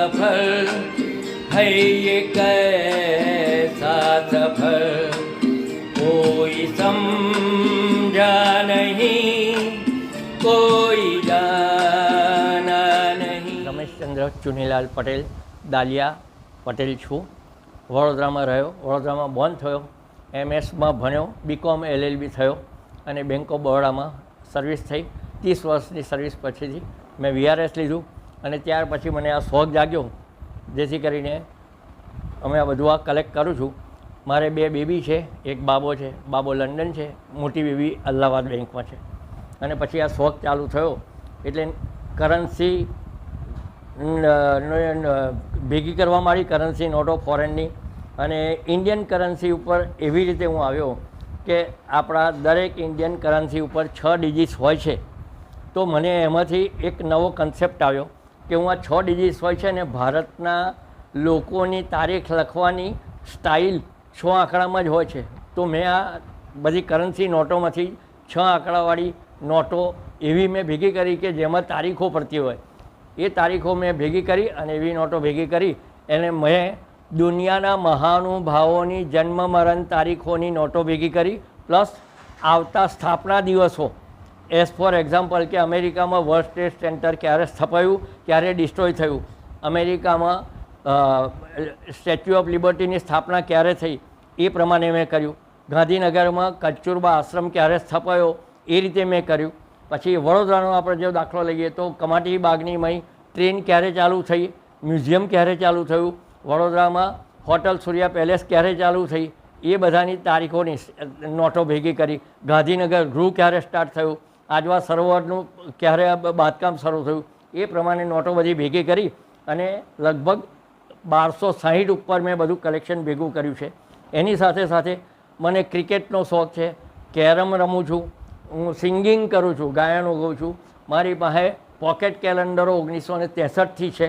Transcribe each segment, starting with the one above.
सफर है ये कैसा सफर कोई समझा नहीं कोई जाना नहीं। રમેશચંદ્ર ચુનીલાલ પટેલ દાલિયા પટેલ છું। વડોદરામાં રહ્યો, વડોદરામાં બોર્ન થયો, MS માં ભણ્યો, BCom LLB થયો અને બેંક ઓફ બરોડામાં સર્વિસ થઈ। 30 વર્ષની સર્વિસ પછીથી મેં VRS લીધું અને ત્યાર પછી મને આ શોખ જાગ્યો, જેથી કરીને અમે આ બધું આ કલેક્ટ કરું છું। મારે 2 બેબી છે, એક બાબો છે, બાબો લંડન છે, મોટી બેબી અલ્હાબાદ બેંકમાં છે। અને પછી આ શોખ ચાલુ થયો એટલે કરન્સી ભેગી કરવા માંડી, કરન્સી નોટો ફોરેનની, અને ઇન્ડિયન કરન્સી ઉપર એવી રીતે હું આવ્યો કે આપણા દરેક ઇન્ડિયન કરન્સી ઉપર 6 ડિજિટ્સ હોય છે। તો મને એમાંથી એક નવો કન્સેપ્ટ આવ્યો કે હું આ 6 ડિજિટ્સ હોય છે ને ભારતના લોકોની તારીખ લખવાની સ્ટાઇલ 6 આંકડામાં જ હોય છે। તો મેં આ બધી કરન્સી નોટોમાંથી 6 આંકડાવાળી નોટો એવી મેં ભેગી કરી કે જેમાં તારીખો પડતી હોય, એ તારીખો મેં ભેગી કરી અને એવી નોટો ભેગી કરી અને મેં દુનિયાના મહાનુભાવોની જન્મ મરણ તારીખોની નોટો ભેગી કરી, પ્લસ આવતા સ્થાપના દિવસો। એઝ ફોર એક્ઝામ્પલ કે અમેરિકામાં વર્લ્ડ ટ્રેડ સેન્ટર ક્યારે સ્થપાયું, ક્યારે ડિસ્ટ્રોય થયું, અમેરિકામાં સ્ટેચ્યુ ઓફ લિબર્ટીની સ્થાપના ક્યારે થઈ એ પ્રમાણે મેં કર્યું, ગાંધીનગરમાં કસ્તુરબા આશ્રમ ક્યારે સ્થપાયો એ રીતે મેં કર્યું। પછી વડોદરાનો આપણે જો દાખલો લઈએ તો કમાટી બાગની મય ટ્રેન ક્યારે ચાલુ થઈ, મ્યુઝિયમ ક્યારે ચાલુ થયું, વડોદરામાં હોટલ સૂર્યા પેલેસ ક્યારે ચાલુ થઈ એ બધાની તારીખોની નોટો ભેગી કરી, ગાંધીનગર ગૃહ ક્યારે સ્ટાર્ટ થયું, આજવા સરોવરનું ક્યારે બાંધકામ શરૂ થયું એ પ્રમાણે નોટો બધી ભેગી કરી અને લગભગ 1260 ઉપર મેં બધું કલેક્શન ભેગું કર્યું છે। એની સાથે સાથે મને ક્રિકેટનો શોખ છે, કેરમ રમું છું, હું સિંગિંગ કરું છું, ગાયનો ગાઉં છું। મારી પાસે પોકેટ કેલેન્ડરો 1963થી છે,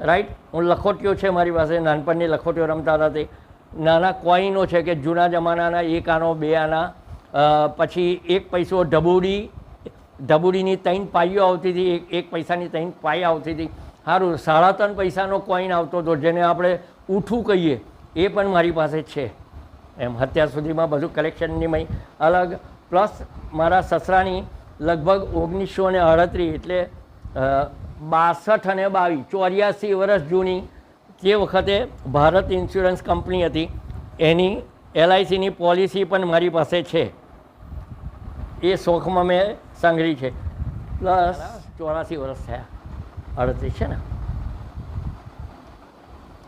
રાઈટ। હું લખોટીઓ છે મારી પાસે, નાનપણની લખોટીઓ રમતા હતા તે, નાના કોઈનો છે કે જૂના જમાનાના 1 આનો 2 આના, પછી 1 પૈસો ઢબુડીની 3 પાઈઓ આવતી હતી, 1 પૈસાની 3 પાઈ આવતી હતી, સારું 3.5 પૈસાનો કોઈન આવતો હતો જેને આપણે ઊઠું કહીએ, એ પણ મારી પાસે છે। એમ અત્યાર સુધીમાં બધું કલેક્શનની મય અલગ, પ્લસ મારા સસરાની લગભગ 1938 એટલે 62 અને 22 84 વર્ષ જૂની તે વખતે ભારત ઇન્સ્યોરન્સ કંપની હતી, એની LICની પોલિસી પણ મારી પાસે છે, એ શોખમાં મેં સંગ્રહી છે। પ્લસ 84 વર્ષ થયા, 38 છે ને,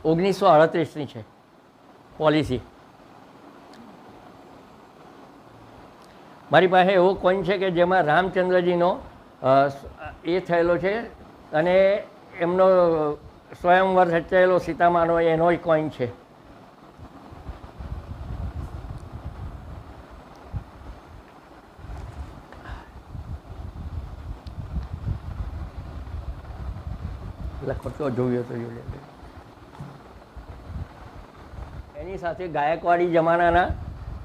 1938ની છે પોલિસી। મારી પાસે એવો કોઈન છે કે જેમાં રામચંદ્રજીનો એ થયેલો છે અને એમનો સ્વયંવર રચાયેલો સીતામાનો એનો કોઈન છે। લખો જોયું તો જોઈ લે। એની સાથે ગાયકવાડી જમાનાના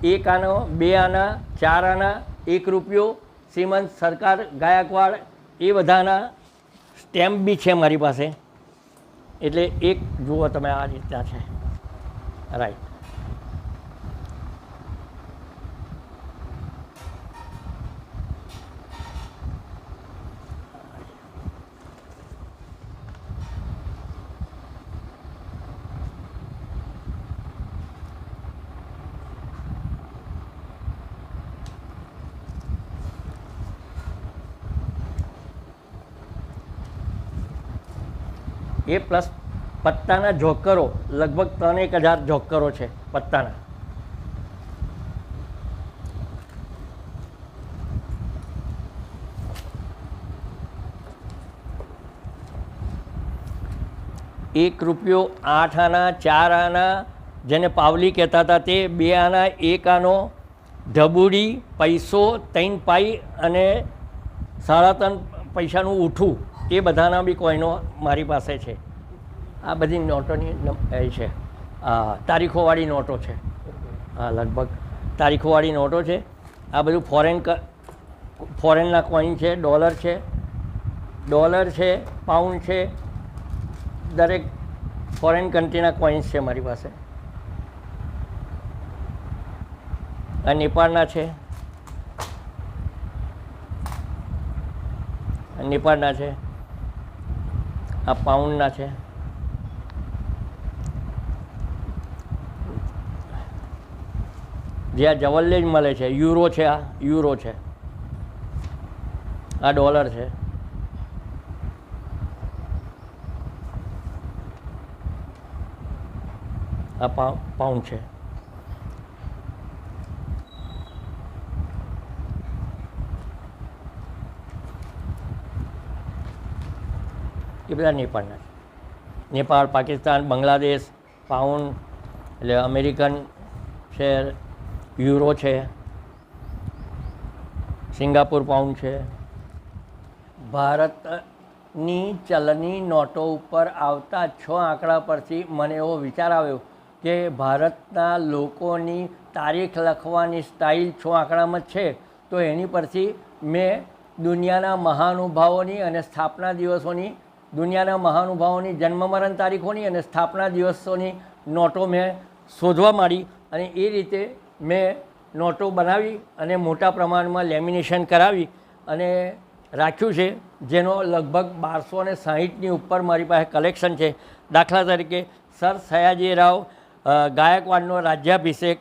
1 આનો 2 આના 4 આના 1 રૂપિયો શ્રીમંત સરકાર ગાયકવાડ એ બધાના સ્ટેમ્પ બી છે મારી પાસે। એટલે એક જુઓ તમે આ રીતના છે, રાઈટ। એ પ્લસ પત્તાના જોકરો લગભગ 3-1000 જોકરો છે પત્તાના। ₹1 8 આના 4 આના જેને પાવલી કહેતા હતા તે, 2 આના 1 આનો, ઢબુડી, પૈસો, 3 પાઈ અને 3.5 પૈસાનું ઊઠું, એ બધાના બી કોઈનો મારી પાસે છે। આ બધી નોટોની એ છે, તારીખોવાળી નોટો છે, હા લગભગ તારીખોવાળી નોટો છે। આ બધું ફોરેનના કોઈન છે, ડોલર છે, પાઉન્ડ છે, દરેક ફોરેન કન્ટ્રીના કોઇન્સ છે મારી પાસે. આ નેપાળના છે, નેપાળના છે, આ પાઉન્ડના છે, જે આ જવલ્લે જ મળે છે. યુરો છે, આ યુરો છે, આ ડોલર છે, આ પાઉન્ડ છે. એ બધા નેપાળના છે. નેપાળ, પાકિસ્તાન, બાંગ્લાદેશ, પાઉન્ડ એટલે અમેરિકન છે, યુરો છે, સિંગાપુર પાઉન્ડ છે. ભારતની ચલણી નોટો ઉપર આવતા 6 આંકડા પરથી મને એવો વિચાર આવ્યો કે ભારતના લોકોની તારીખ લખવાની સ્ટાઇલ 6 આંકડામાં જ છે. તો એની પરથી મેં દુનિયાના મહાનુભાવોની અને સ્થાપના દિવસોની, દુનિયાના મહાનુભાવોની જન્મ મરણ તારીખોની અને સ્થાપના દિવસોની નોટો મેં શોધવા માંડી અને એ રીતે મેં નોટો બનાવી અને મોટા પ્રમાણમાં લેમિનેશન કરાવી અને રાખ્યું છે, જેનો લગભગ 1260ની ઉપર મારી પાસે કલેક્શન છે. દાખલા તરીકે સર સયાજીરાવ ગાયકવાડનો રાજ્યાભિષેક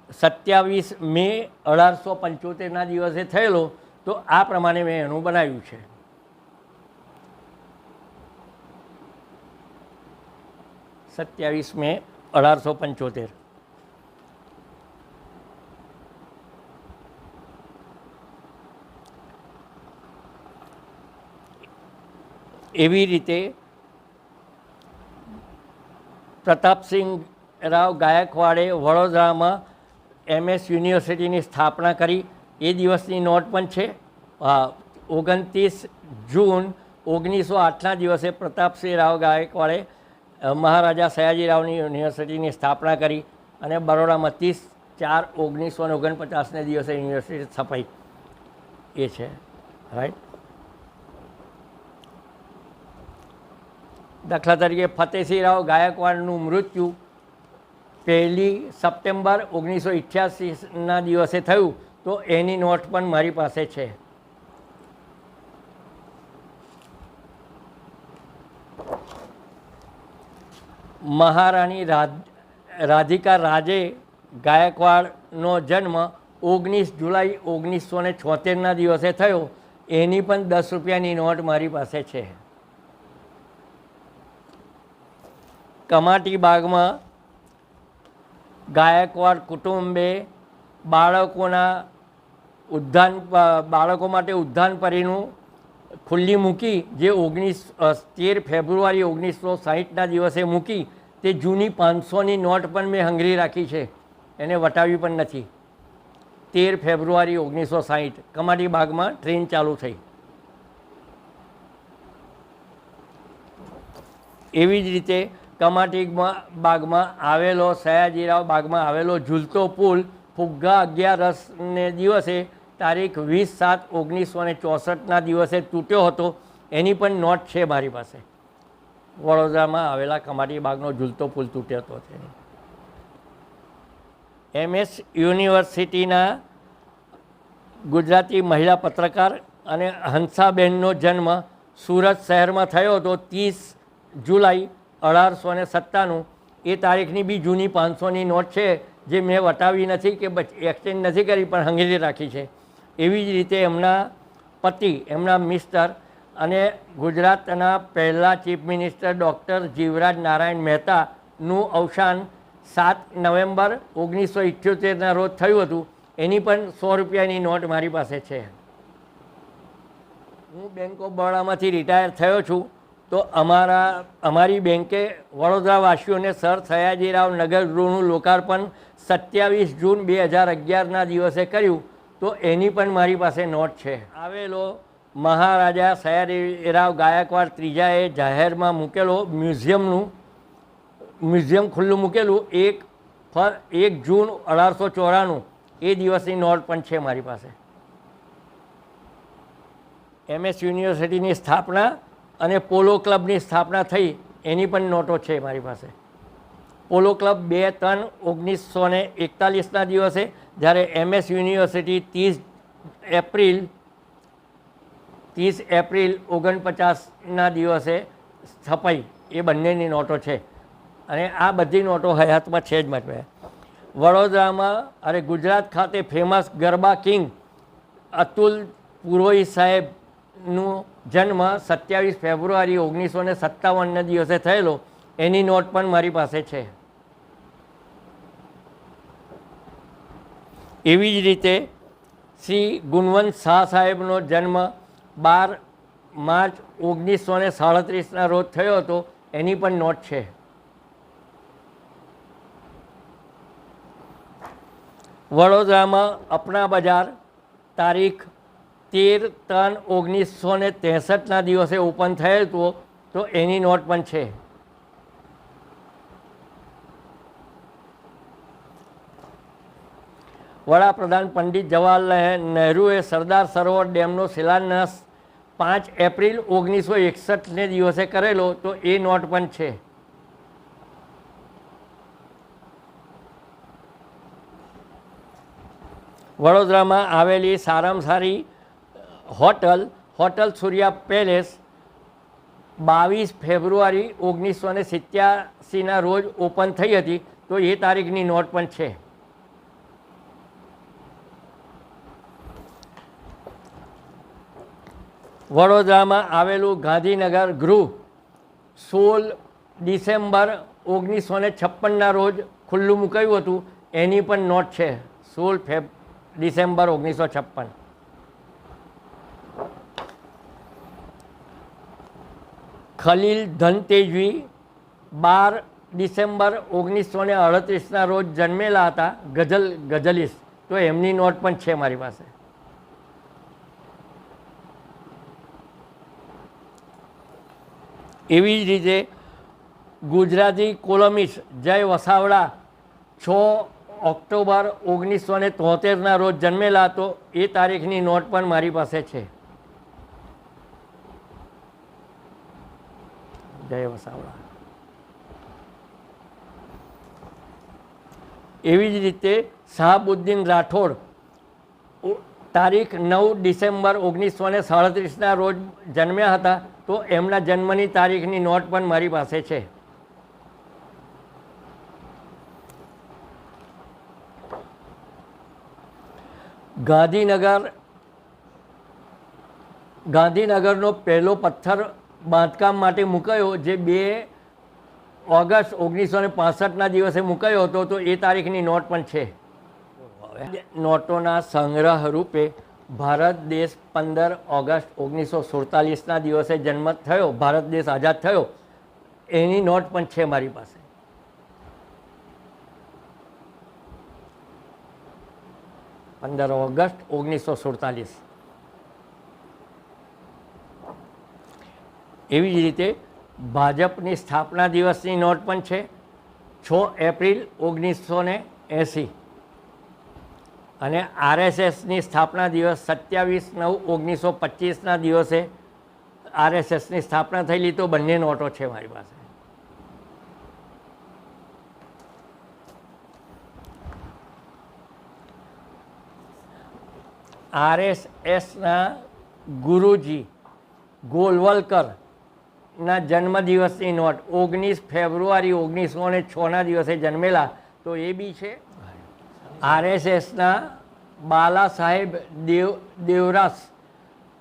27 મે 1875ના દિવસે થયેલો. તો આ પ્રમાણે મેં એનું બનાવ્યું છે. મે 1875. એવી રીતે પ્રતાપસિંહ રાવ ગાયકવાડે વડોદરામાં MS યુનિવર્સિટીની સ્થાપના કરી. એ દિવસની નોટ પણ છે. 29 જૂન 1908ના દિવસે પ્રતાપસિંહ રાવ ગાયકવાડે મહારાજા સયાજીરાવની યુનિવર્સિટીની સ્થાપના કરી અને બરોડામાં 30/4/1949ને દિવસે યુનિવર્સિટી સ્થપાઈ. એ છે રાઈટ. દાખલા તરીકે ફતેહસિંહરાવ ગાયકવાડનું મૃત્યુ 1 સપ્ટેમ્બર 1988ના દિવસે થયું. તો એની નોટ પણ મારી પાસે છે. મહારાણી રાધિકા રાજે ગાયકવાડનો જન્મ 19 જુલાઈ 1976ના દિવસે થયો. એની પણ 10 રૂપિયાની નોટ મારી પાસે છે. કમાટી બાગમાં ગાયકવાડ કુટુંબે બાળકો માટે ઉદ્યાન પરીનું ખુલ્લી મૂકી, જે 13 ફેબ્રુઆરી 1960ના દિવસે મૂકી. તે જૂની 500ની નોટ પણ મેં હંગરી રાખી છે, એને વટાવી પણ નથી. 13 ફેબ્રુઆરી 1960 કમાટી બાગમાં ટ્રેન ચાલુ થઈ. એવી જ રીતે કમાટી બાગમાં આવેલો સયાજીરાવ બાગમાં આવેલો ઝૂલતો પુલ ફુગ્ગા 11ને દિવસે તારીખ 20/7/1964ના દિવસે તૂટ્યો હતો. એની પણ નોટ છે મારી પાસે. વડોદરામાં આવેલા કમાટી બાગનો ઝૂલતો પુલ તૂટ્યો હતો તેની. MS યુનિવર્સિટીના ગુજરાતી મહિલા પત્રકાર અને હંસાબેનનો જન્મ સુરત શહેરમાં થયો હતો 30 જુલાઈ 1897. એ તારીખની બી જૂની 500ની નોટ છે, જે મેં વટાવી નથી કે એક્સચેન્જ નથી કરી, પણ હંગેરી રાખી છે. એવી જ રીતે એમના પતિ, એમના મિસ્ટર અને ગુજરાતના પહેલા chief minister doctor Jivraj Narayan મહેતાનું અવસાન 7 નવેમ્બર 1978ના રોજ થયું હતું. એની પણ 100 રૂપિયાની નોટ મારી પાસે છે. હું બેંક ઓફ બરોડામાંથી રિટાયર થયો છું. તો અમારી બેંકે વડોદરાવાસીઓને સર સયાજીરાવ નગરગૃહનું લોકાર્પણ 27 જૂન 2011ના દિવસે કર્યું. તો એની પણ મારી પાસે નોટ છે. આવેલો મહારાજા સયાજીરાવ ગાયકવાડ ત્રીજાએ જાહેરમાં મૂકેલો મ્યુઝિયમ ખુલ્લું મૂકેલું 1 જૂન 1894 એ દિવસની નોટ પણ છે મારી પાસે. MS યુનિવર્સિટીની સ્થાપના અને પોલો ક્લબની સ્થાપના થઈ એની પણ નોટો છે મારી પાસે. પોલો ક્લબ 2/3/1941ના દિવસે, જ્યારે MS યુનિવર્સિટી 30 એપ્રિલ 49ના દિવસે છપાઈ. એ બંનેની નોટો છે અને આ બધી નોટો હયાતમાં છે જ માટે. વડોદરામાં ગુજરાત ખાતે ફેમસ ગરબા કિંગ અતુલ પુરોહિત સાહેબનું જન્મ 27 ફેબ્રુઆરી 1957ના દિવસે થયેલો, એની નોટ પણ મારી પાસે છે. એવી જ રીતે શ્રી ગુણવંત શાહ સાહેબનો જન્મ 12 માર્ચ 1937ના રોજ થયો હતો, એની પણ નોટ છે. વડોદરામાં અપના બજાર તારીખ 13/3/1963ના દિવસે ઓપન થયેલ હતું, તો એની નોટ પણ છે. વડાપ્રધાન પંડિત જવાહરલાલ નહેરુએ સરદાર સરોવર ડેમનો શિલાન્યાસ 5 એપ્રિલ 1961ને દિવસે કરેલો, તો એ નોટ પણ છે. વડોદરામાં આવેલી સારામાં સારી હોટલ સૂર્યા પેલેસ 22 ફેબ્રુઆરી 1987ના રોજ ઓપન થઈ હતી, તો એ તારીખની નોટ પણ છે. વડોદરામાં આવેલું ગાંધીનગર ગૃહ 16 ડિસેમ્બર 1956ના રોજ ખુલ્લું મુકાયું હતું, એની પણ નોટ છે. 16 ડિસેમ્બર 1956. ખલીલ ધનતેજવી 12 ડિસેમ્બર 1938ના રોજ જન્મેલા હતા, ગઝલિસ્ટ, તો એમની નોટ પણ છે મારી પાસે. એવી જ રીતે ગુજરાતી કોલમિસ્ટ જય વસાવડા 6 ઓક્ટોબર 1973ના રોજ જન્મેલા, તો એ તારીખની નોટ પણ મારી પાસે છે. જય વસાવડા. એવી જ રીતે શાહબુદ્દીન રાઠોડ તારીખ 9 ડિસેમ્બર 1937ના રોજ જન્મ્યા હતા, તો એમના જન્મની તારીખની નોટ પણ મારી પાસે છે. ગાંધીનગરનો પહેલો પથ્થર બાંધકામ માટે મુકાયો, જે 2 ઓગસ્ટ 1965ના દિવસે મુકાયો હતો, તો એ તારીખની નોટ પણ છે. નોટોના સંગ્રહ રૂપે ભારત દેશ 15 ઓગસ્ટ 1947ના દિવસે જન્મ થયો, ભારત દેશ આઝાદ થયો, એની નોટ પણ છે મારી પાસે. પંદર ઓગસ્ટ 1947. એવી જ રીતે ભાજપની સ્થાપના દિવસની નોટ પણ છે, 6 એપ્રિલ 1980. અને RSSની સ્થાપના દિવસ 27/9/1925ના દિવસે RSSની સ્થાપના થયેલી, તો બંને નોટો છે મારી પાસે. RSSના ગુરુજી ગોલવલકરના જન્મદિવસની નોટ 19 ફેબ્રુઆરી 1906ના દિવસે જન્મેલા, તો એ બી છે. RSSના બાલા સાહેબ દેવરાસ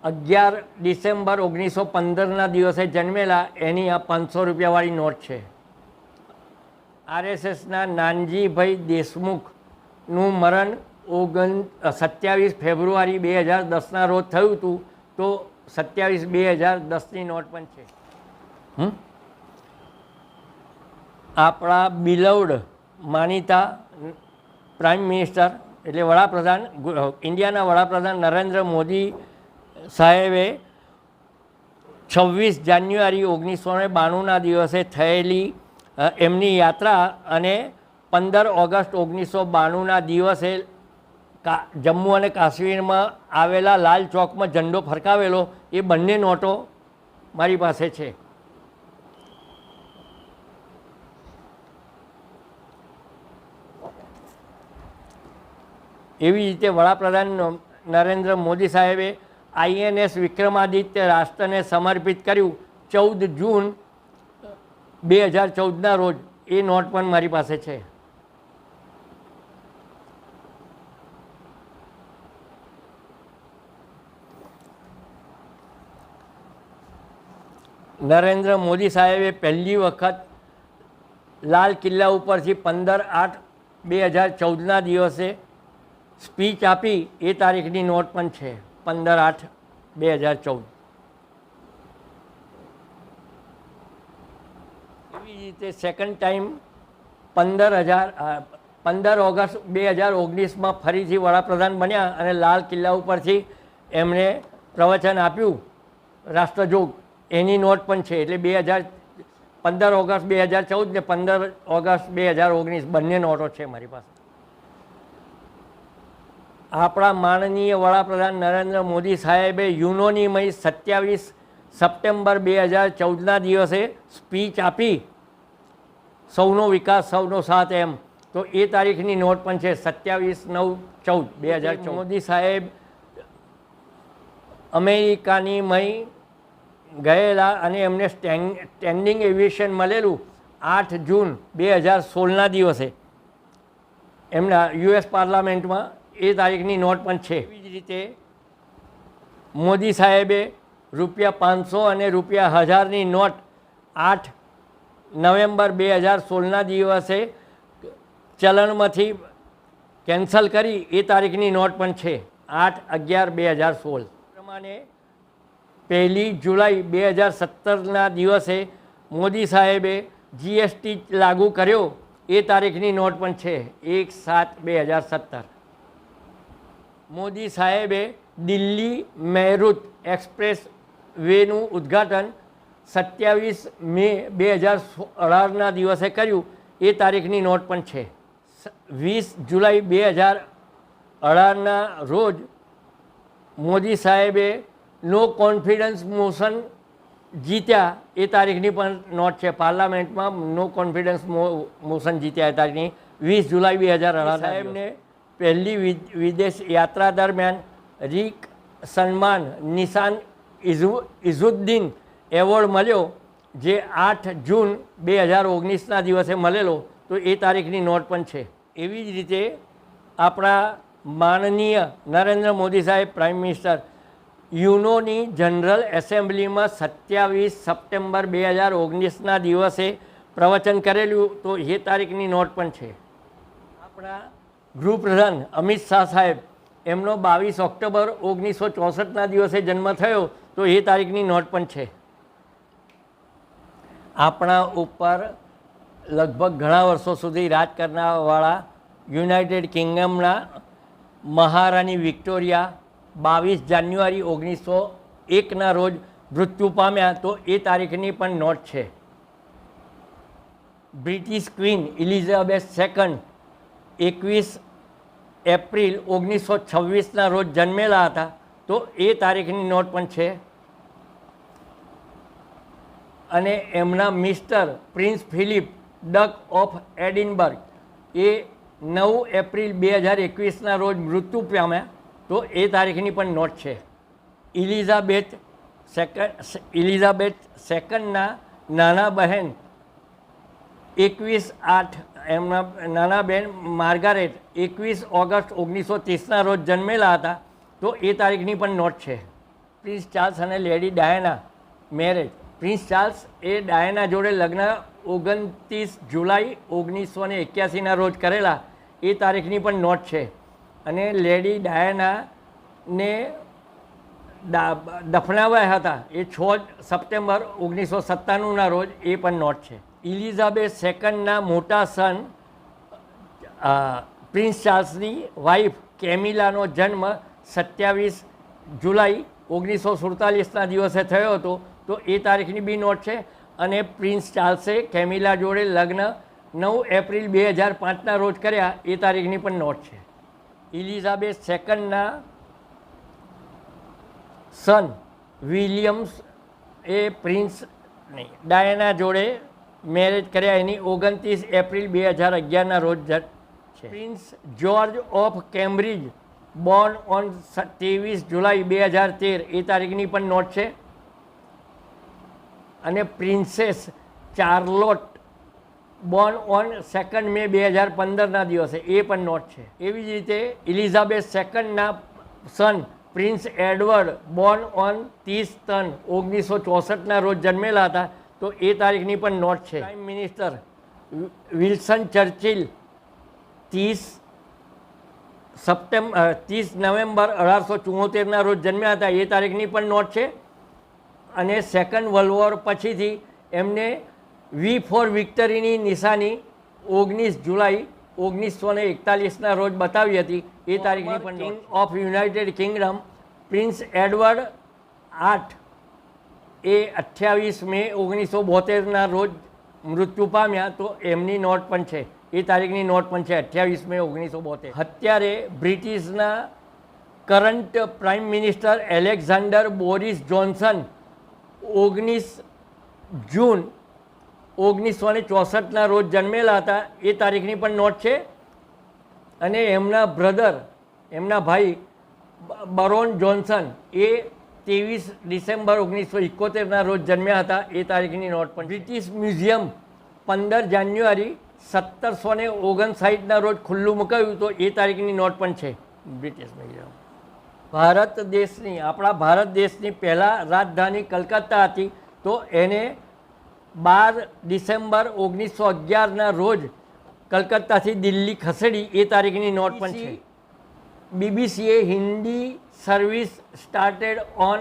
11 ડિસેમ્બર 1915ના દિવસે જન્મેલા, એની આ 500 રૂપિયાવાળી નોટ છે. RSSના નાનજીભાઈ દેશમુખનું મરણ 27 ફેબ્રુઆરી 2010ના રોજ થયું હતું, તો 27/2010ની નોટ પણ છે. આપણા બિલવડ માનીતા પ્રાઇમ મિનિસ્ટર એટલે વડાપ્રધાન, ઇન્ડિયાના વડાપ્રધાન નરેન્દ્ર મોદી સાહેબે 26 જાન્યુઆરી 1992ના દિવસે થયેલી એમની યાત્રા અને 15 ઓગસ્ટ 1992ના દિવસે જમ્મુ અને કાશ્મીરમાં આવેલા લાલ ચોકમાં ઝંડો ફરકાવેલો, એ બંને નોટો મારી પાસે છે. એવી રીતે વડાપ્રધાન નરેન્દ્ર મોદી સાહેબે INS વિક્રમાદિત્ય રાષ્ટ્રને સમર્પિત કર્યું 14 જૂન 2014ના રોજ. એ નોટ પણ મારી પાસે છે. નરેન્દ્ર મોદી સાહેબે પહેલી વખત લાલ કિલ્લા ઉપરથી 15/8/2014ના દિવસે સ્પીચ આપી. એ તારીખની નોટ પણ છે, 15/8/2014. એવી રીતે સેકન્ડ ટાઈમ 15 ઓગસ્ટ 2019માં ફરીથી વડાપ્રધાન બન્યા અને લાલ કિલ્લા ઉપરથી એમણે પ્રવચન આપ્યું રાષ્ટ્રજોગ. એની નોટ પણ છે. એટલે 15 ઓગસ્ટ 2014 ને 15 ઓગસ્ટ 2019 બંને નોટો છે મારી પાસે. આપણા માનનીય વડાપ્રધાન નરેન્દ્ર મોદી સાહેબે યુનોનીમય 27 સપ્ટેમ્બર 2014ના દિવસે સ્પીચ આપી, સૌનો વિકાસ સૌનો સાથ એમ. તો એ તારીખની નોટ પણ છે, 27/9/14 મોદી સાહેબ અમેરિકાની મય ગયેલા અને એમને સ્ટેન્ડિંગ એવિએશન મળેલું 8 જૂન 2016ના દિવસે એમના US પાર્લામેન્ટમાં. એ તારીખની નોટ પણ છે. એવી જ રીતે મોદી સાહેબે ₹500 અને ₹1000ની નોટ 8 નવેમ્બર 2016ના દિવસે ચલણમાંથી કેન્સલ કરી. એ તારીખની નોટ પણ છે, 8/11/2016. પ્રમાણે 1 જુલાઈ 2017ના દિવસે મોદી સાહેબે GST લાગુ કર્યો. એ તારીખની નોટ પણ છે, 1/7/2017. મોદી સાહેબે દિલ્હી મેરુત એક્સપ્રેસ વેનું ઉદ્ઘાટન 27 મે 2018ના દિવસે કર્યું. એ તારીખની નોટ પણ છે. 20 જુલાઈ 2018ના રોજ મોદી સાહેબે નો કોન્ફિડન્સ મોશન જીત્યા. એ તારીખની પણ નોટ છે. પાર્લામેન્ટમાં નો કોન્ફિડન્સ મોશન જીત્યા. એ તારીખની 20 જુલાઈ 2018. સાહેબને પહેલી વિદેશ યાત્રા દરમિયાન રીક સન્માન નિશાન ઇઝુદ્દીન એવોર્ડ મળ્યો, જે 8 જૂન 2019ના દિવસે મળેલો. તો એ તારીખની નોટ પણ છે. એવી જ રીતે આપણા માનનીય નરેન્દ્ર મોદી સાહેબ પ્રાઇમ મિનિસ્ટર યુનોની જનરલ એસેમ્બલીમાં 27 સપ્ટેમ્બર 2019ના દિવસે પ્રવચન કરેલું. તો એ તારીખની નોટ પણ છે. આપણા ગૃહપ્રધાન અમિત શાહ સાહેબ, એમનો 22 ઓક્ટોબર 1964ના દિવસે જન્મ થયો. તો એ તારીખની નોટ પણ છે. આપણા ઉપર લગભગ ઘણા વર્ષો સુધી રાજ કરનારવાળા યુનાઇટેડ કિંગડમના મહારાણી વિક્ટોરિયા 22 જાન્યુઆરી 1901ના રોજ મૃત્યુ પામ્યા. તો એ તારીખની પણ નોટ છે. British Queen Elizabeth II 21 April 1926ના રોજ જન્મેલા હતા. તો એ તારીખની નોટ પણ છે. અને એમના mister Prince Philip Duke of Edinburgh એ 9 એપ્રિલ 2021ના રોજ મૃત્યુ પામ્યા. તો એ તારીખની પણ નોટ છે. એલિઝાબેથ સેકન્ડના નાના બહેન 21/8, એમના નાના બહેન માર્ગારેટ 21 ઓગસ્ટ 1930ના રોજ જન્મેલા હતા. તો એ તારીખની પણ નોટ છે. પ્રિન્સ ચાર્લ્સ અને lady Diana marriage. Prince Charles એ ડાયના જોડે લગ્ન 29 જુલાઈ 1981ના રોજ કરેલા. એ તારીખની પણ નોટ છે. અને લેડી ડાયનાને દફનાવ્યા હતા એ 6 સપ્ટેમ્બર 1997ના રોજ. એ પણ નોટ છે. એલિઝાબેથ સેકન્ડના મોટા સન પ્રિન્સ ચાર્લ્સની વાઇફ કેમિલાનો જન્મ 27 જુલાઈ 1947ના દિવસે થયો હતો. તો એ તારીખની બી નોટ છે. અને પ્રિન્સ ચાર્લ્સે કેમિલા જોડે લગ્ન 9 એપ્રિલ 2005ના રોજ કર્યા. એ તારીખની પણ નોટ છે. એલિઝાબેથ સેકન્ડના સન વિલિયમ્સ એ પ્રિન્સ ડાયના જોડે મેરેજ કર્યા. એની 29 એપ્રિલ 2011ના રોજ છે. Prince George of Cambridge Born on 23 જુલાઈ 2013 એ તારીખની પણ નોટ છે. અને પ્રિન્સેસ ચાર્લોટ બોર્ન ઓન 2 મે 2015ના દિવસે એ પણ નોટ છે. એવી જ રીતે ઇલિઝાબેથ સેકન્ડના સન પ્રિન્સ એડવર્ડ બોર્ન ઓન 30/3/1964ના રોજ જન્મેલા હતા, તો એ તારીખની પણ નોટ છે. Prime minister Wilson Churchill 30 November 1874ના રોજ જન્મ્યા હતા, એ તારીખની પણ નોટ છે. અને સેકન્ડ વર્લ્ડ વોર પછીથી એમને વી ફોર વિક્ટરીની નિશાની 19 જુલાઈ 1941ના રોજ બતાવી હતી, એ તારીખની પણ. King of United Kingdom prince Edward 8 એ 28 મે 1972ના રોજ મૃત્યુ પામ્યા, તો એમની નોટ પણ છે, એ તારીખની નોટ પણ છે 28 મે 1972. અત્યારે બ્રિટિશના current prime minister Alexander Boris Johnson 19 June 1964ના રોજ જન્મેલા હતા, એ તારીખની પણ નોટ છે. અને એમના બ્રધર, એમના ભાઈ બરોન જોન્સન એ 23 ડિસેમ્બર 1971ના રોજ જન્મ્યા હતા, એ તારીખની નોટ પણ. બ્રિટિશ મ્યુઝિયમ 15 જાન્યુઆરી 1759ના રોજ ખુલ્લું મુકાયું, તો એ તારીખની નોટ પણ છે બ્રિટિશ મ્યુઝિયમ. ભારત દેશની, આપણા ભારત દેશની પહેલાં રાજધાની કલકત્તા હતી, તો એને 12 ડિસેમ્બર 1911ના રોજ કલકત્તાથી દિલ્હી ખસેડી, એ તારીખની નોટ પણ છે. બીબીસીએ હિન્દી સર્વિસ સ્ટાર્ટેડ ઓન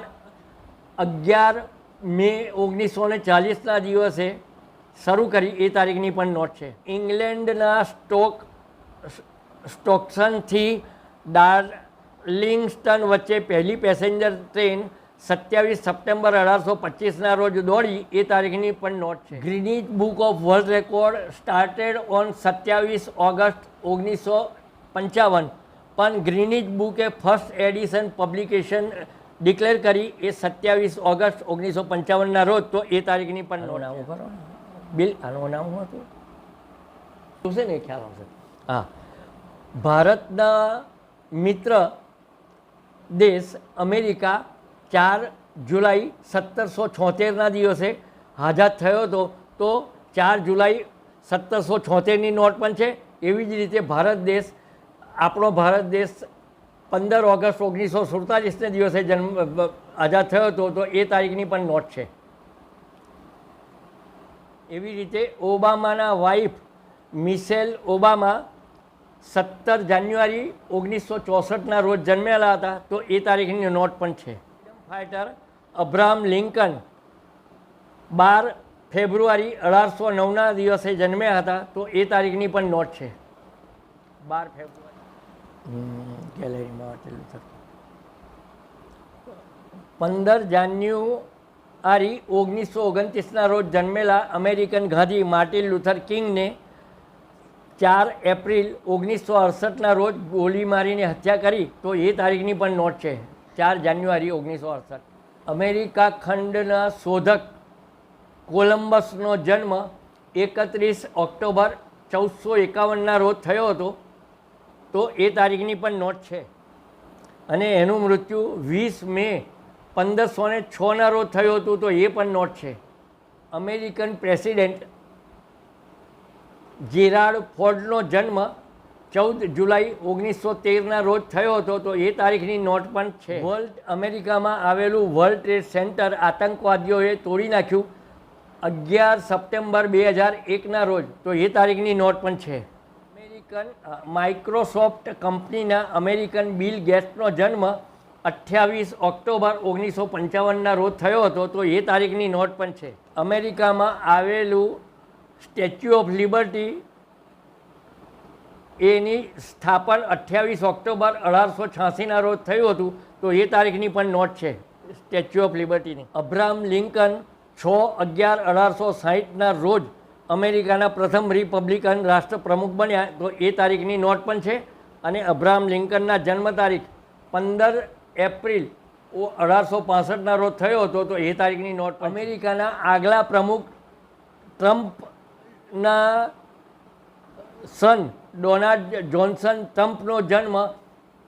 11 મે 1940ના દિવસે શરૂ કરી, એ તારીખની પણ નોટ છે. ઇંગ્લેન્ડના સ્ટોકસનથી ડાર્લિંગસ્ટન વચ્ચે પહેલી પેસેન્જર ટ્રેન 27 સપ્ટેમ્બર 1825ના રોજ દોડી, એ તારીખની પણ નોટ છે. Greenwich book of world record started on 27 August 1955, પણ Greenwich bouquet first addition publication declare કરી, એ 27 ઓગસ્ટ 1955ના રોજ, તો એ તારીખની પણ નોટ. બિલ આનું નામ શું હતું? જોશે ને ખ્યાલ આવશે. હા, ભારતના મિત્ર દેશ અમેરિકા 4 જુલાઈ 1776ના દિવસે આઝાદ થયો હતો, તો 4 જુલાઈ 1776ની નોટ પણ છે. એવી જ રીતે ભારત દેશ, આપણો ભારત દેશ 15 ઓગસ્ટ 1947ને દિવસે આઝાદ થયો હતો, તો એ તારીખની પણ નોટ છે. એવી રીતે ઓબામાના વાઇફ મિશેલ ઓબામા 17 જાન્યુઆરી 1964ના રોજ જન્મેલા હતા, તો એ તારીખની નોટ પણ છે. ફ્રીડમ ફાઇટર અબ્રાહમ લિંકન 12 ફેબ્રુઆરી 1809ના દિવસે જન્મ્યા હતા, તો એ તારીખની પણ નોટ છે. 12 ફેબ્રુઆરી ગેલેરીમાં 15 જાન્યુઆરી 1929ના રોજ જન્મેલા અમેરિકન ગાંધી માર્ટિન લ્યુથર કિંગને 4 એપ્રિલ 1968ના રોજ ગોળી મારીને હત્યા કરી, તો એ તારીખની પણ નોટ છે 4 જાન્યુઆરી 1968. અમેરિકા ખંડના શોધક કોલંબસનો જન્મ 31 ઓક્ટોબર 1451ના રોજ થયો હતો, તો એ તારીખની પણ નોટ છે. અને એનું મૃત્યુ 20 મે 1506ના રોજ થયું હતું, તો એ પણ નોટ છે. અમેરિકન પ્રેસિડેન્ટ જેરાર્ડ ફોર્ડનો જન્મ 14 જુલાઈ 1913ના રોજ થયો હતો, તો એ તારીખની નોટ પણ છે. અમેરિકામાં આવેલું વર્લ્ડ ટ્રેડ સેન્ટર આતંકવાદીઓએ તોડી નાખ્યું 11 સપ્ટેમ્બર 2001ના રોજ, તો એ તારીખની નોટ પણ છે. માઇક્રોસોફ્ટ કંપનીના અમેરિકન બિલ ગેટ્સનો જન્મ 28 ઓક્ટોબર 1955ના રોજ થયો હતો, તો એ તારીખની નોટ પણ છે. અમેરિકામાં આવેલું સ્ટેચ્યુ ઓફ લિબર્ટી એની સ્થાપન 28 ઓક્ટોબર 1886ના રોજ થયું હતું, તો એ તારીખની પણ નોટ છે સ્ટેચ્યુ ઓફ લિબર્ટીની. અબ્રાહમ લિંકન 6/11/1860ના રોજ અમેરિકાના પ્રથમ રિપબ્લિકન રાષ્ટ્રપ્રમુખ બન્યા, તો એ તારીખની નોટ પણ છે. અને અબ્રાહમ લિંકનના જન્મ તારીખ 15 એપ્રિલ 1865ના રોજ થયો હતો, તો એ તારીખની નોટ. અમેરિકાના આગલા પ્રમુખ ટ્રમ્પના સન ડોનાલ્ડ જોન્સન ટ્રમ્પનો જન્મ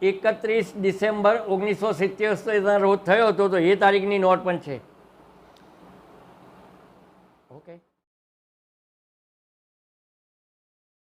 31 ડિસેમ્બર 1977ના રોજ થયો હતો, તો એ તારીખની નોટ પણ છે. ઓકે.